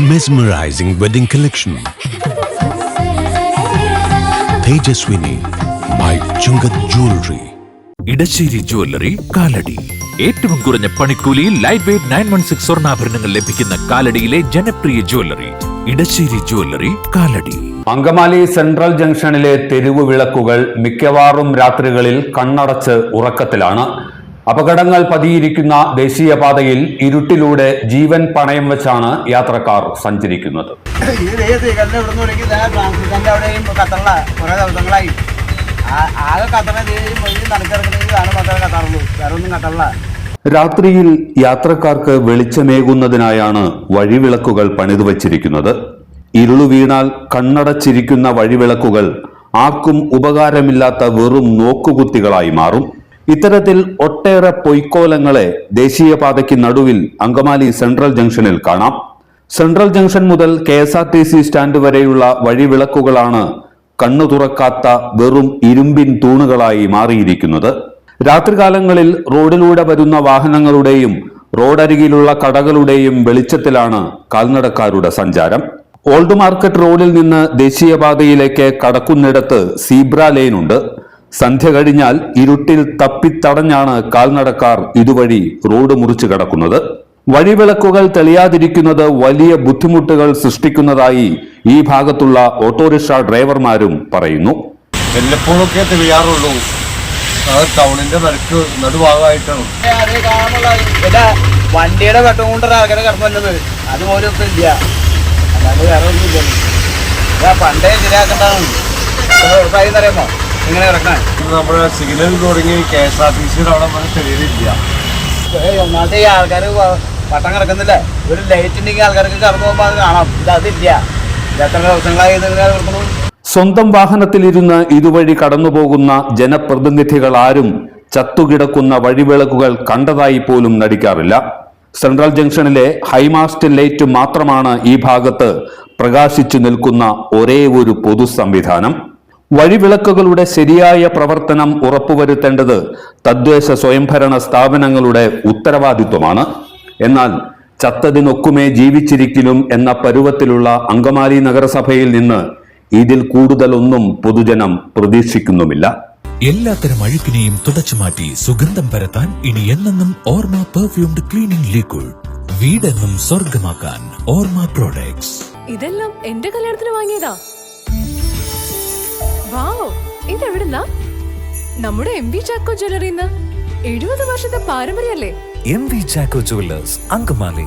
Mesmerizing wedding collection. Tejaswini by Chungat Jewelry. Edassery jewellery Kalady. ഏറ്റവും കുറഞ്ഞ പണിക്കൂലിയിൽ ലൈറ്റ് വെയ്റ്റ് 916 സ്വർണ്ണാഭരണങ്ങൾ ലഭിക്കുന്ന കാലടിയിലെ ജനപ്രിയ jewellery Edassery jewellery Kalady. Angamaly central ജംഗ്ഷനിലെ തെരുവു വിളക്കുകൾ മിക്കവാറും രാത്രികളിൽ കണ്ണടച്ച് ഉറക്കത്തിലാണ്. അപകടങ്ങൾ പതിയിരിക്കുന്ന ദേശീയപാതയിൽ ഇരുട്ടിലൂടെ ജീവൻ പണയം വെച്ചാണ് യാത്രക്കാർ സഞ്ചരിക്കുന്നത്. രാത്രിയിൽ യാത്രക്കാർക്ക് വെളിച്ചമേകുന്നതിനായാണ് വഴിവിളക്കുകൾ പണിതുവച്ചിരിക്കുന്നത്. ഇരുളു വീണാൽ കണ്ണടച്ചിരിക്കുന്ന വഴിവിളക്കുകൾ ആർക്കും ഉപകാരമില്ലാത്ത വെറും നോക്കുകുത്തികളായി മാറും. ഇത്തരത്തിൽ ഒട്ടേറെ പൊയ്ക്കോലങ്ങളെ ദേശീയപാതയ്ക്ക് നടുവിൽ അങ്കമാലി സെൻട്രൽ ജംഗ്ഷനിൽ കാണാം. സെൻട്രൽ ജംഗ്ഷൻ മുതൽ KSRTC സ്റ്റാൻഡ് വരെയുള്ള വഴിവിളക്കുകളാണ് കണ്ണു തുറക്കാത്ത വെറും ഇരുമ്പിൻ തൂണുകളായി മാറിയിരിക്കുന്നത്. രാത്രികാലങ്ങളിൽ റോഡിലൂടെ വരുന്ന വാഹനങ്ങളുടെയും റോഡരികിലുള്ള കടകളുടെയും വെളിച്ചത്തിലാണ് കാൽനടക്കാരുടെ സഞ്ചാരം. ഓൾഡ് മാർക്കറ്റ് റോഡിൽ നിന്ന് ദേശീയപാതയിലേക്ക് കടക്കുന്നിടത്ത് സീബ്ര ലൈനുണ്ട്. സന്ധ്യ കഴിഞ്ഞാൽ ഇരുട്ടിൽ തപ്പിത്തടഞ്ഞാണ് കാൽനടക്കാർ ഇതുവഴി റോഡ് മുറിച്ചു കടക്കുന്നത്. വഴിവിളക്കുകൾ തെളിയാതിരിക്കുന്നത് വലിയ ബുദ്ധിമുട്ടുകൾ സൃഷ്ടിക്കുന്നതായി ഈ ഭാഗത്തുള്ള ഓട്ടോറിക്ഷ ഡ്രൈവർമാരും പറയുന്നു. വല്ലപ്പോഴൊക്കെ തെളിയാറുള്ളൂ. ടൗണിന്റെ നടുക്ക് നടുഭാഗമായിട്ടാണ് വണ്ടിയുടെ വെട്ടം കൊണ്ടൊരു ആൾക്കാരെ കടന്നു വന്നത്. അതുപോലെ ഒന്നും ഇല്ല, അല്ലാണ്ട് വേറെ ഒന്നും ഇല്ല. പണ്ടേ ശരിയാക്കേണ്ടതാണ്. അറിയാമോ ഇങ്ങനെ കിടക്കാൻ? നമ്മുടെ സിഗ്നൽ തുടങ്ങി KSRTC അവിടെ തെളിയില്ല. ഒന്നാമത്തെ ഈ ആൾക്കാർ പട്ടം കിടക്കുന്നില്ലേ, ഒരു ലൈറ്റ് ഉണ്ടെങ്കിൽ ആൾക്കാർക്ക് കടന്നു പോകുമ്പോൾ അത് കാണാം. അതില്ല. എത്ര ദിവസങ്ങളായി കിടക്കുന്നു. സ്വന്തം വാഹനത്തിലിരുന്ന് ഇതുവഴി കടന്നുപോകുന്ന ജനപ്രതിനിധികൾ ആരും ചത്തുകിടക്കുന്ന വഴിവിളക്കുകൾ കണ്ടതായി പോലും നടിക്കാറില്ല. സെൻട്രൽ ജംഗ്ഷനിലെ ഹൈമാസ്റ്റ് ലൈറ്റ് മാത്രമാണ് ഈ ഭാഗത്ത് പ്രകാശിച്ചു നിൽക്കുന്ന ഒരേ ഒരു പൊതു സംവിധാനം. വഴിവിളക്കുകളുടെ ശരിയായ പ്രവർത്തനം ഉറപ്പുവരുത്തേണ്ടത് തദ്ദേശ സ്വയംഭരണ സ്ഥാപനങ്ങളുടെ ഉത്തരവാദിത്വമാണ്. എന്നാൽ ചത്തതിനൊക്കുമേ ജീവിച്ചിരിക്കലും എന്ന പരുവത്തിലുള്ള അങ്കമാലി നഗരസഭയിൽ നിന്ന് ഇതിൽ കൂടുതലൊന്നും പൊതുജനം പ്രതീക്ഷിക്കുന്നുമില്ല. എല്ലാത്തരം അഴുക്കിനെയും തുടച്ചുമാറ്റി സുഗന്ധം പരത്താൻ ഇനി എന്നെന്നും ഓർമ്മ പെർഫ്യൂംഡ് ക്ലീനിംഗ് ലിക്വിഡ്. വീടെന്നും സ്വർഗമാക്കാൻ ഓർമ്മ പ്രോഡക്ട്സ്. ഇതെല്ലാം എന്റെ കല്യാണത്തിന് വാങ്ങിയതാ. വാവ്, ഇതെവിടുന്നാ? നമ്മുടെ MV ചാക്കോ ജ്വല്ലറിന്ന്. 70 വർഷത്തെ പാരമ്പര്യല്ലേ? MV Chacko jewellers Angamaly.